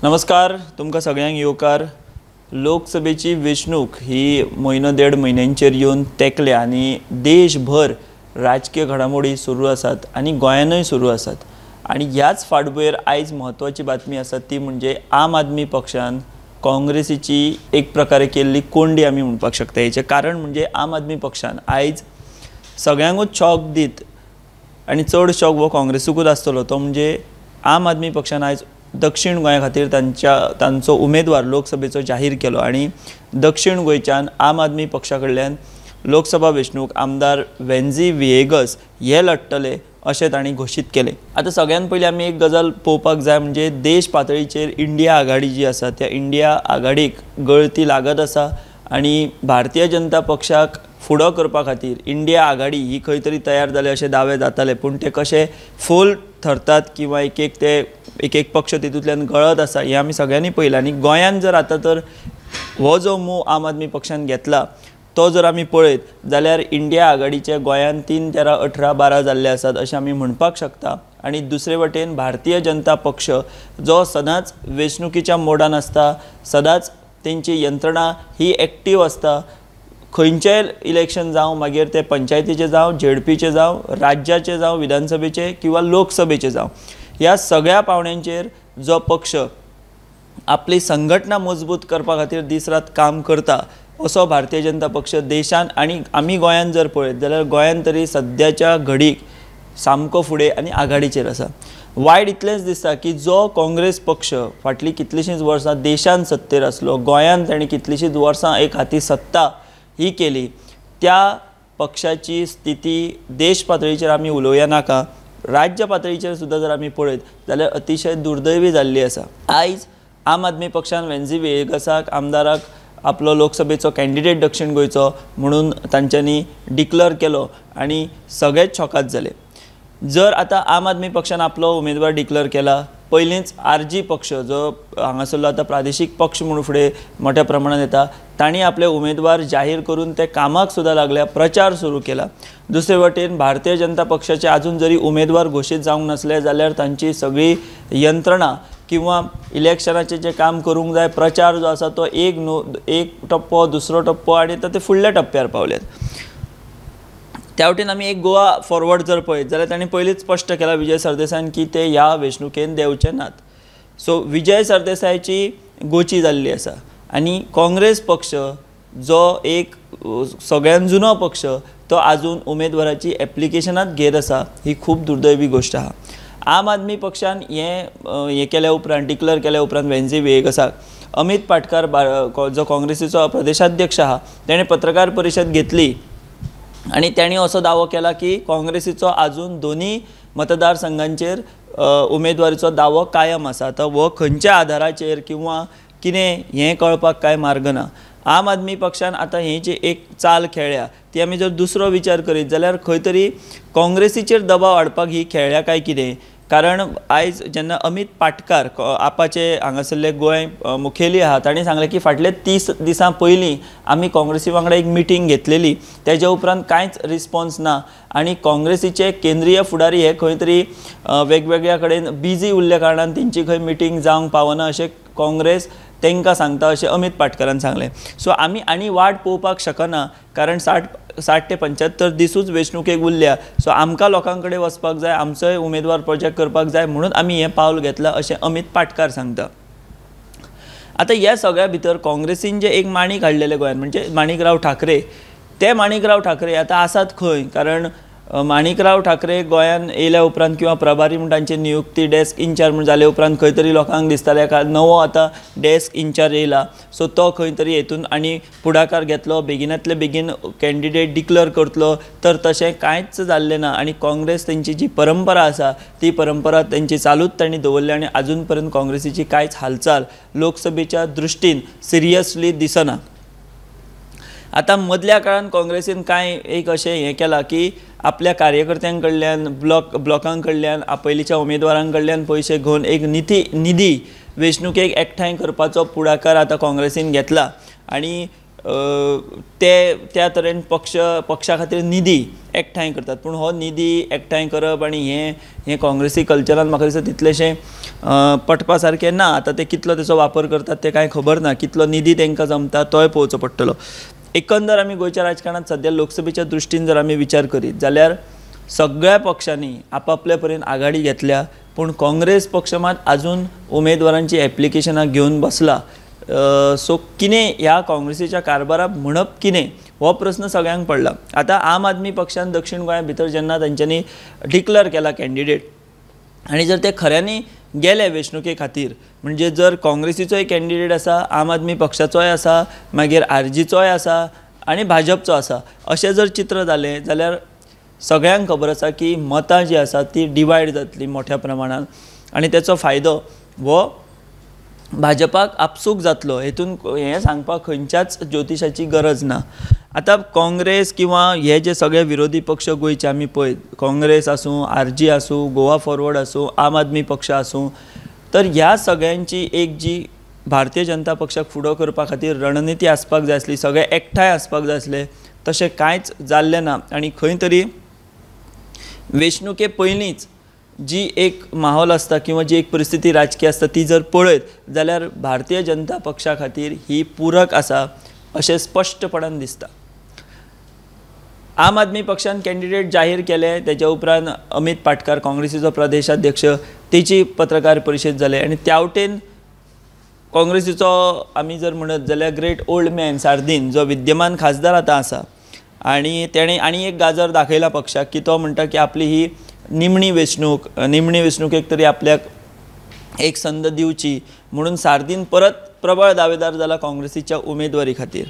नमस्कार तुमकां सगळ्यांक येवकार। लोकसभेची वेंचणूक ही म्हयनो देड म्हयन्यांचेर येवन तेंकल्या आनी देशभर राजकीय घडामोडी सुरू आसात आनी गोंयानूय सुरू आसात। आनी ह्याच फाटभुंयेर आयज म्हत्वाची बातमी आसा ती म्हणजे आम आदमी पक्षान काँग्रेसीची एक प्रकारे केल्ली कोंडी आमी म्हणपाक शकता। हेचें कारण म्हणजे आम आदमी पक्षान आयज सगळ्यांकूच शॉक दीत आनी चड शॉक हो काँग्रेसूकूच आसतलो तो म्हणजे आम आदमी पक्षान आयज दक्षिण गोंया खातीर तांचो उमेदवार लोकसभेचो जाहीर केलो आनी दक्षिण गोंयच्यान आम आदमी पक्षा कडल्यान लोकसभा वेंचणूक आमदार वेन्झी विएगस हे लढटले अशें तांणी घोशीत केलें। आतां सगळ्यान पयलीं आमी एक गजाल पळोवपाक जाय म्हणजे देश पातळीचेर इंडिया आघाडी जी आसा त्या इंडिया आघाडीक गळती लागत आसा आनी भारतीय जनता पक्षाक फुडो करपा खातीर इंडिया आघाडी ही खंय तरी तयार जाले अशे दावे जाताले, पूण ते कशे फोल ठरतात किंवा एक एक पक्ष तितूंतल्यान गळत आसा हे आमी सगळ्यांनी पळयलां। आनी गोंयान जर आतां तर हो जो मूव आम आदमी पक्षान घेतला तो जर आमी पळयत जाल्यार इंडिया आघाडीचे गोंयान 3, 13, 18, 12 जाल्ले आसात अशें आमी म्हणपाक शकता। आनी दुसरे वटेन भारतीय जनता पक्ष जो सदांच वेंचणुकीच्या मोडान आसता, सदांच तेंची यंत्रणा ही एक्टीव आसता। खंयचेय इलेक्शन जावं मागीर ते पंचायतीचे जावं, झेडपीचे जावं, राज्याचे जावं, विधानसभेचे किंवा लोकसभेचे जावं, ह्या सगळ्या पावंड्यांचेर जो पक्ष आपली संघटना मजबूत करपा खातीर दीस रात काम करता असो भारतीय जनता पक्ष देशान आनी आमी गोंयान जर पळयत जाल्यार गोंयान तरी सद्याच्या घडीक सामको फुडें आनी आघाडीचेर आसा। वायट इतलेंच दिसता की जो काँग्रेस पक्ष फाटलीं कितलींशींच वर्सां देशान सत्तेर आसलो, गोंयान ताणें कितलींशींच वर्सां एक हाती सत्ता ही केली, त्या पक्षाची स्थिती देश पातळीचेर आमी उलोवया नाका, राज्य पातळीचेर सुद्दां जर आमी पळयत जाल्यार अतिशय दुर्दैवी जाल्ली आसा। आयज आम आदमी पक्षान वेन्झी विएगसाक आमदाराक आपलो लोकसभेचो कॅन्डिडेट दक्षिण गोंयचो म्हणून तांच्यांनी डिक्लेअर केलो आनी सगळेच शॉकाद जाले। जर आतां आम आदमी पक्षान आपलो उमेदवार डिक्लेअर केला, पयलींच आरजी पक्ष जो हांगासरलो आतां प्रादेशीक पक्ष म्हणून फुडें मोठ्या प्रमाणात येता तांणी आपले उमेदवार जाहीर करून ते कामाक सुद्दां लागल्या, प्रचार सुरू केला। दुसरे वटेन भारतीय जनता पक्षाचे आजून जरी उमेदवार घोशीत जावंक नसले जाल्यार तांची सगळी यंत्रणा किंवा इलेक्शनाचें जें काम करूंक जाय, प्रचार जो आसा तो एक टप्पो, दुसरो टप्पो आनी ते फुडल्या टप्प्यार पावल्यात। त्या वटेन आमी एक गोवा फॉरवर्ड जर पळयत जाल्यार तांणी पयलींच स्पश्ट केला विजय सरदेसायान की ते ह्या वेंचणुकेन देंवचे नात। सो विजय सरदेसायाची गोची जाल्ली आसा आनी काँग्रेस पक्ष जो एक सगळ्यान जुनो पक्ष तो आजून उमेदवाराची एप्लिकेशनांत घेत आसा, ही खूब दुर्दैवी गोश्ट आहा। आम आदमी पक्षान हे केल्या उपरांत डिक्लेअर केल्या उपरांत वेन्झी विएगसाक अमित पाटकार जो काँग्रेसीचो प्रदेशाध्यक्ष आहा तेणें पत्रकार परिशद घेतली आनी तांणी असो दावो केला की काँग्रेसीचो आजून दोनी मतदारसंघांचेर उमेदवारीचो दावो कायम आसा। तो हो खंयच्या आधाराचेर किंवा कितें हें कळपाक कांय मार्ग ना। आम आदमी पक्षान आतां ही जी एक चाल खेळ्ळ्या ती आमी जर दुसरो विचार करीत जाल्यार खंय तरी काँग्रेसीचेर दबाव हाडपाक ही खेळ्ळ्या काय कितें, कारण आयज जेन्ना अमित पाटकार आपाचे हांगासरले गोंय मुखेली आहा तांणी सांगलें की फाटले 30 दिसां पयलीं आमी काँग्रेसी वांगडा एक मिटींग घेतलेली, तेज्या उपरांत कांयच रिस्पॉन्स ना आनी काँग्रेसीचे केंद्रीय फुडारी हे खंय तरी वेगवेगळ्या कडेन बिजी उरल्या कारणान तेंची खंय मिटींग जावंक पावना अशें काँग्रेस तांकां सांगता अशें अमित पाटकारान सांगलें। सो आमी आनी वाट पळोवपाक शकना कारण 60 ते 75 दिसूच वेंचणुकेक उरल्या। सो आमकां लोकां कडेन वचपाक जाय, आमचोय उमेदवार प्रोजेक्ट करपाक जाय म्हणून आमी हें पावल घेतलां अशें अमित पाटकार सांगता। आतां ह्या सगळ्या भितर काँग्रेसीन जे एक माणिक हाडलेले गोंयान म्हणजे माणिकराव ठाकरे, ते माणिकराव ठाकरे आतां आसात खंय, कारण माणिकराव ठाकरे गोंयान येयल्या उपरांत किंवा प्रभारी म्हणून तांची नियुक्ती डेस्क इंचार्ज म्हणून जाले उपरांत खंय तरी लोकांक दिसतालें का नवो आतां डेस्क इंचार्ज येयला सो तो खंय तरी हेतून आनी पुढाकार घेतलो, बेगिनांतले बेगीन कॅन्डिडेट डिक्लेअर करतलो, तर तशें कांयच जाल्लें ना। आनी काँग्रेस तेंची जी परंपरा आसा ती परंपरा तेंची चालूच तांणी दवरली आनी आजून पर्यंत काँग्रेसीची कांयच हालचाल लोकसभेच्या दृश्टीन सिरियसली दिसना। आतां मदल्या काळान काँग्रेसीन कांय एक अशें हें केलां की आपल्या कार्यकर्त्यां कडल्यान ब्लॉकां कडल्यान पयलींच्या उमेदवारां कडल्यान पयशे घेवन एक निधी वेंचणुकेक एकठांय करपाचो पुढाकार आतां काँग्रेसीन घेतला आनी ते त्या तरेन पक्षा खातीर निधी एकठांय करतात. पूण हो निधी एकठांय करप आनी हे काँग्रेसी कल्चरान म्हाका दिसता तितलेशें पटपा सारकें ना. आतां ते कितलो तेचो वापर करतात तें कांय खबर ना. कितलो निधी तांकां जमता तोय पळोवचो पडटलो. एकंदर आमी गोंयच्या राजकारणांत सद्या लोकसभेच्या दृश्टीन जर आमी विचार करीत जाल्यार सगळ्या पक्षांनी आपापल्या परीन आघाडी घेतल्या, पूण काँग्रेस पक्ष मात आजून उमेदवारांची एप्लिकेशनां घेवन बसला. सो कितें ह्या काँग्रेसीच्या कारबाराक म्हणप कितें हो प्रस्न सगळ्यांक पडला. आतां आम आदमी पक्षान दक्षिण गोंया भितर जेन्ना तांच्यांनी डिक्लेअर केला कॅन्डिडेट आनी जर ते खऱ्यांनी गेले वेंचणुके खातीर, म्हणजे जर काँग्रेसीचोय कॅन्डिडेट आसा, आम आदमी पक्षाचोय आसा, मागीर आरजीचोय आसा आनी भाजपचो आसा, अशें जर चित्र जालें जाल्यार सगळ्यांक खबर आसा की मतां जी आसा ती डिवायड जातली मोठ्या प्रमाणान आनी तेचो फायदो हो भाजपाक आपसूक जातलो. हेतून हें सांगपाक खंयच्याच ज्योतिशाची गरज ना. आतां काँग्रेस किंवा हे जे सगळे विरोधी पक्ष गोंयचे आमी पळयत, काँग्रेस आसूं, आरजी आसूं, गोवा फॉरवर्ड आसूं, आम आदमी पक्ष आसूं, तर ह्या सगळ्यांची एक जी भारतीय जनता पक्षाक फुडो करपा खातीर रणनिती आसपाक जाय आसली, सगळे एकठांय आसपाक जाय आसले, तशें कांयच जाल्लें ना. आनी खंय तरी वेंचणुके पयलींच जी एक माहोल आसता किंवा जी एक परिस्थिती राजकीय आसता ती जर पळयत जाल्यार भारतीय जनता पक्षा खातीर ही पूरक आसा अशें स्पश्टपणान दिसता. आम आदमी पक्षान कॅन्डिडेट जाहीर केले, तेच्या उपरांत अमित पाटकार काँग्रेसीचो प्रदेशाध्यक्ष तेची पत्रकार परिशद जाले आनी त्या वटेन काँग्रेसीचो आमी जर म्हणत जाल्यार ग्रेट ओल्ड मॅन सार्दीन जो विद्यमान खासदार आतां आसा आनी तेणें आनी एक गाजर दाखयला पक्षाक की तो म्हणटा की आपली ही निमणी वेंचणुकेक तरी आपल्याक एक संद दिवची म्हणून सार्दीन परत प्रबळ दावेदार जाला काँग्रेसीच्या उमेदवारी खातीर.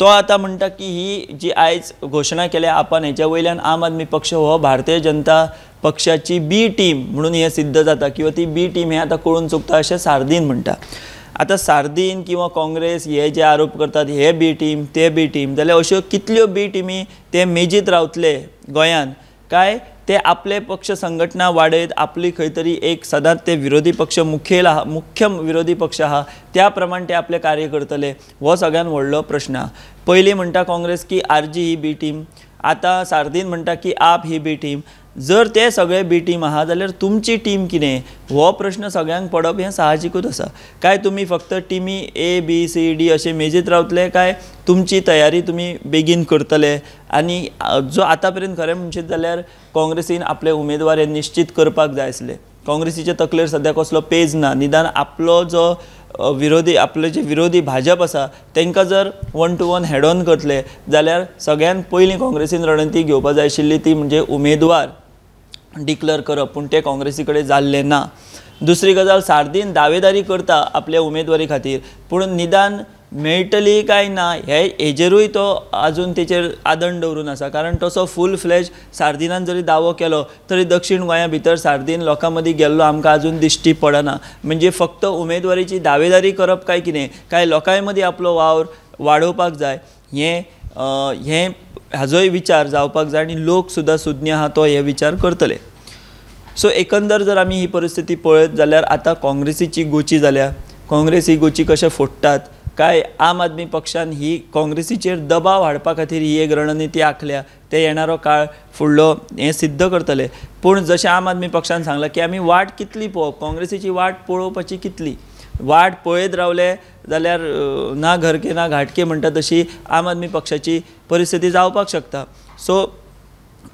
तो आतां म्हणटा की ही जी आयज घोशणा केल्या आपण हेच्या वयल्यान आम आदमी पक्ष हो भारतीय जनता पक्षाची बी टीम म्हणून हें सिद्ध जाता किंवा ती बी टीम हें आतां कळून चुकता अशें सार्दीन म्हणटा. आतां सार्दीन किंवा काँग्रेस हे जे आरोप करतात हे बी टीम ते बी टीम, जाल्यार अश्यो कितल्यो बी टीमी ते मेजीत रावतले गोंयान काय ते आपले पक्ष संघटना वाडयत आपली खंय तरी एक सदांच ते विरोधी पक्ष मुख्य विरोधी पक्ष आहा त्या प्रमाण ते आपले कार्य करतले, हो सगळ्यान व्हडलो प्रश्न आहा. पयलीं म्हणटा काँग्रेस की आरजी ही बी टीम, आतां सार्दीन म्हणटा की आप ही बी टीम. जर ते सगळे बी टीम आहा जाल्यार तुमची टीम कितें हो प्रश्न सगळ्यांक पडप हें साहजिकूच आसा. काय तुमी फक्त टिमी ए बी सी डी अशें मेजीत रावतले काय तुमची तयारी तुमी बेगीन करतले. आनी जो आतां पर्यंत खरें म्हणशीत जाल्यार काँग्रेसीन आपले उमेदवार हे निश्चित करपाक जाय आसले. काँग्रेसीचे तकलेर सद्या कसलो पेज ना, निदान आपलो जो आपले जे विरोधी भाजप आसा तांकां जर 1 to 1 हेड ऑन करतले जाल्यार सगळ्यान पयलीं काँग्रेसीन रणनीती घेवपाक जाय आशिल्ली ती म्हणजे उमेदवार डिक्लेअर करप, पूण ते काँग्रेसी कडेन जाल्लें ना. दुसरी गजाल सार्दीन दावेदारी करता आपल्या उमेदवारी खातीर, पूण निदान मेळटली काय ना हेजेरूय तो आजून तेचेर आदंड दवरून आसा. कारण तसो फूल फ्लॅज सार्दिनान जरी दावो केलो तरी दक्षिण गोंया भितर सार्दीन लोकां मदीं गेल्लो आमकां आजून दिश्टी पडना. म्हणजे फक्त उमेदवारीची दावेदारी करप काय कितें काय लोकांय मदीं आपलो वावर वाडोवपाक जाय हें हाजोय विचार जावपाक जाय आनी लोक सुद्दां सुज्ञ आहा तो हे विचार करतले. सो एकंदर जर आमी ही परिस्थिती पळयत जाल्यार आतां काँग्रेसीची गोची जाल्या. काँग्रेस ही गोची कशें फोडटात काय आम आदमी पक्षान ही काँग्रेसीचेर दबाव हाडपा खातीर ही एक रणनिती आंखल्या, ते येणारो काळ फुडलो हें सिद्ध करतले. पूण जशें आम आदमी पक्षान सांगलां की आमी वाट कितली पळोवप, काँग्रेसीची वाट पळोवपाची कितली, वाट पळयत रावले जाल्यार ना घरके ना घाटके म्हणटा तशी आम आदमी पक्षाची परिस्थिती जावपाक शकता. सो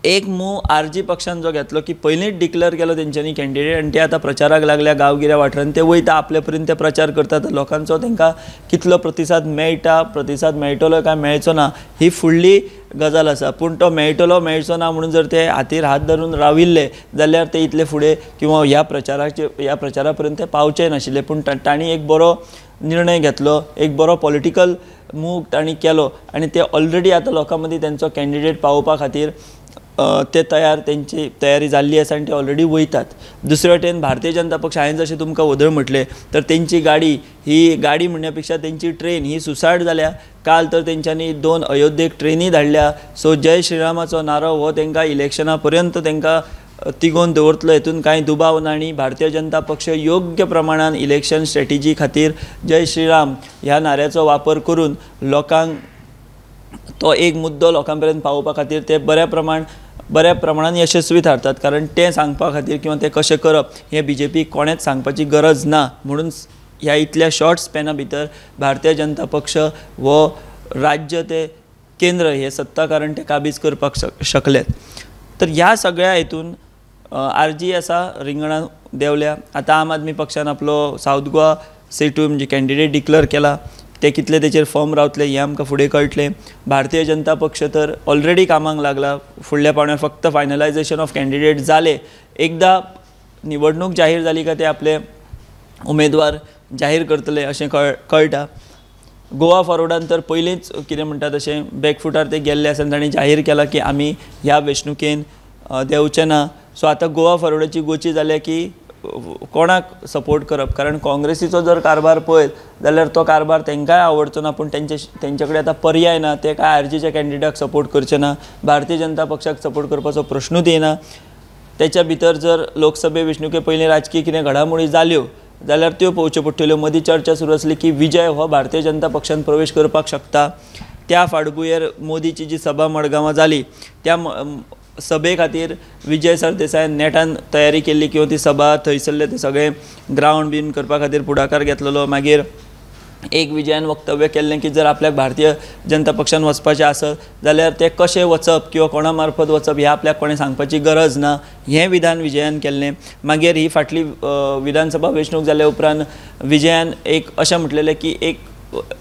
एक मूव आरजी पक्षान जो घेतलो की पयलींच डिक्लेअर केलो तेंच्यांनी कॅन्डिडेट आनी ते आतां प्रचाराक लागल्या गांवगिऱ्या वाठारांत ते वयता आपले पर्यंत ते प्रचार करतात. लोकांचो तांकां कितलो प्रतिसाद मेळटलो काय मेळचो ना ही फुडली गजाल आसा. पूण तो मेळटलो मेळचो ना म्हणून जर ते हातीर हात धरून राविल्ले जाल्यार ते इतले फुडें किंवा ह्या प्रचारा पर्यंत ते पावचे नाशिल्ले. पूण तांणी एक बरो निर्णय घेतलो, एक बरो पॉलिटिकल मूव तांणी केलो आनी ते ऑलरेडी आतां लोकां मदीं तेंचो कॅन्डिडेट पावोवपा खातीर तेंची तयारी जाल्ली आसा आनी ते ऑलरेडी वयतात. दुसरे वटेन भारतीय जनता पक्ष हांवें जशें तुमकां वदळ म्हटलें तर तेंची गाडी म्हणण्या पेक्षा तेंची ट्रेन ही सुसायड जाल्या. काल तर तेंच्यांनी 2 अयोध्येक ट्रेनी धाडल्या. सो जय श्रीरामाचो नारो हो तेंकां इलेक्शना पर्यंत तेंकां तिगोवन दवरतलो, हेतून कांय दुबाव ना. आनी भारतीय जनता पक्ष योग्य प्रमाणान इलेक्शन स्ट्रॅटेजी खातीर जय श्रीराम ह्या नाऱ्याचो वापर करून लोकांक तो एक मुद्दो लोकां पर्यंत पावोवपा खातीर ते बऱ्या प्रमाणात यशस्वी थारतात, कारण ते सांगपा खातीर किंवा ते कशें करप हे BJP कोणेच सांगपाची गरज ना. म्हणून ह्या इतल्या शॉर्ट स्पॅना भितर भारतीय जनता पक्ष वो राज्य ते केंद्र हे सत्ताकारण ते काबीज करपाक शकलेत. तर ह्या सगळ्या हेतून RG आसा रिंगणात देंवल्या. आतां आम आदमी पक्षान आपलो सावथ गोवा सेटू म्हणजे कॅन्डिडेट डिक्लेअर केला. ते कितले तेचेर फॉर्म रावतले हें आमकां फुडें कळटलें. भारतीय जनता पक्ष तर ऑलरेडी कामाक लागला. फुडल्या पावण्यार फक्त फायनलायझेशन ऑफ कॅन्डिडेट जाले. एकदा निवडणूक जाहीर जाली काय ते आपले उमेदवार जाहीर करतले अशें कळटा. गोवा फॉरवर्डान तर पयलींच कितें म्हणटा तशें बॅकफुटार ते गेल्ले आसा. तांणी जाहीर केला की आमी ह्या वेंचणुकेन देंवचे ना. सो आतां गोवा फॉरवर्डाची गोची जाल्या की कोणाक सपोर्ट करप, कारण काँग्रेसीचो जर कारभार पळयत जाल्यार तो कारभार तांकांय आवडचो ना. पूण तेंचे कडेन आतां पर्याय ना. ते काय RGच्या कॅन्डिडेटाक सपोर्ट करचे ना, भारतीय जनता पक्षाक सपोर्ट करपाचो प्रश्नूच येना. त्याच्या भितर जर लोकसभे वेंचणुके पयलीं राजकीय कितें घडामोडी जाल्यो जाल्यार त्यो पळोवच्यो पडटल्यो. मदीं चर्चा सुरू आसली की विजय हो भारतीय जनता पक्षान प्रवेश करपाक शकता. त्या फाटभुंयेर मोदीची जी सभा मडगांवां जाली त्या सभे खातीर विजय सरदेसायान नेटान तयारी केल्ली किंवा ती सभा थंयसरले ते सगळे ग्रावंड बीन करपा खातीर पुढाकार घेतलेलो. मागीर एक विजयान वक्तव्य केल्लें की जर आपल्याक भारतीय जनता पक्षान वचपाचें आसत जाल्यार ते कशें वचप किंवा कोणा मार्फत वचप हें आपल्याक कोणें सांगपाची गरज ना, हें विधान विजयान केल्लें. मागीर ही फाटली विधानसभा वेंचणूक जाल्या उपरांत विजयान एक अशें म्हटलेलें की एक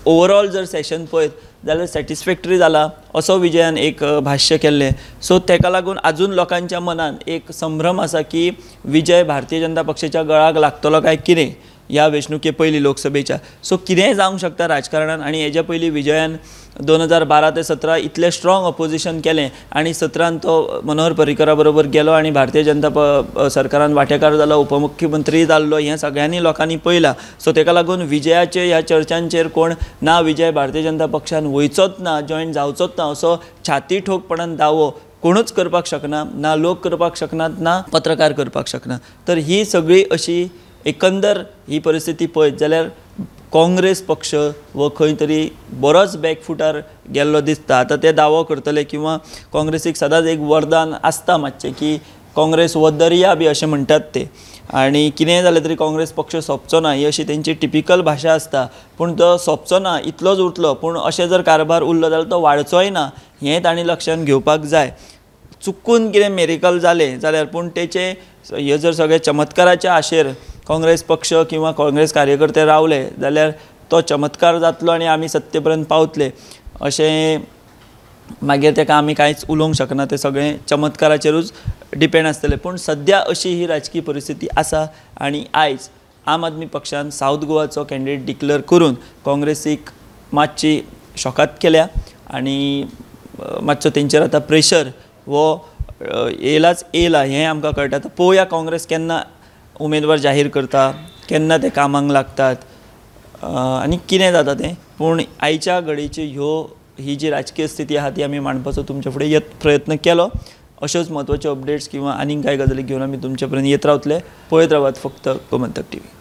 ओवरऑल जर सेशन पळयत जाल्यार सॅटिस्फॅक्टरी जाला असो विजयान एक भाश्य केल्लें. सो तेका लागून आजून लोकांच्या मनान एक संभ्रम आसा की विजय भारतीय जनता पक्षाच्या गळाक लागतलो काय कितें ह्या वेंचणुके पयलीं लोकसभेच्या. सो कितेंय जावंक शकता राजकारणान. आनी हेज्या पयलीं विजयान 2012 ते 17 इतलें स्ट्रॉंग ऑपोजिशन केलें आनी 17 तो मनोहर पर्रीकरा बरोबर गेलो आनी भारतीय जनता सरकारान वांटेकार जालो, उपमुख्यमंत्री जाल्लो. हें सगळ्यांनी लोकांनी पळयलां. सो तेका लागून विजयाचे ह्या चर्चांचेर कोण ना विजय भारतीय जनता पक्षान वयचोच ना, जॉयन जावचोच ना असो छाती ठोकपणान दावो कोणूच करपाक शकना. ना लोक करपाक शकनात, ना पत्रकार करपाक शकना. तर ही सगळी अशी एकंदर ही परिस्थिती पळयत जाल्यार काँग्रेस पक्ष वो खंय तरी बरोच बॅकफुटार गेल्लो दिसता. आतां ते दावो करतले किंवा काँग्रेसीक सदांच एक वरदान आसता मातशें की काँग्रेस वो दर्या बी अशें म्हणटात ते. आनी कितेंय जालें तरी काँग्रेस पक्ष सोंपचो ना ही अशी तेंची टिपिकल भाशा आसता. पूण तो सोंपचो ना इतलोच उरतलो, पूण अशें जर कारभार उरलो जाल्यार तो वाडचोय ना हें तांणी लक्षांत घेवपाक जाय. चुकून कितें मेरिकल जालें जाल्यार पूण तेचे हे जर सगळे चमत्काराच्या आशेर काँग्रेस पक्ष किंवा काँग्रेस कार्यकर्ते रावले जाल्यार तो चमत्कार जातलो आनी आमी सत्ते पर्यंत पावतले अशें मागीर तेका आमी कांयच उलोवंक शकना. ते सगळें चमत्काराचेरूच डिपेंड आसतलें. पूण सद्या अशी ही राजकीय परिस्थिती आसा आनी आयज आम आदमी पक्षान सावथ गोवाचो कॅन्डिडेट डिक्लेअर करून काँग्रेसीक मातशी शॉकात केल्या आनी मातसो तेंचेर आतां प्रेशर वो येयलाच येयला हें आमकां कळटा. आतां पळोवया काँग्रेस केन्ना उमेदवार जाहीर करता, केन्ना ते कामाक लागतात आनी कितें जाता तें. पूण आयच्या घडीची ही जी राजकीय स्थिती आहा ती आमी मांडपाचो तुमचे फुडें प्रयत्न केलो. अश्योच म्हत्वाच्यो अपडेट्स किंवा आनीक कांय गजाली घेवन आमी तुमचे पर्यंत येत रावतले. पळयत रावात फक्त गोमंतक TV.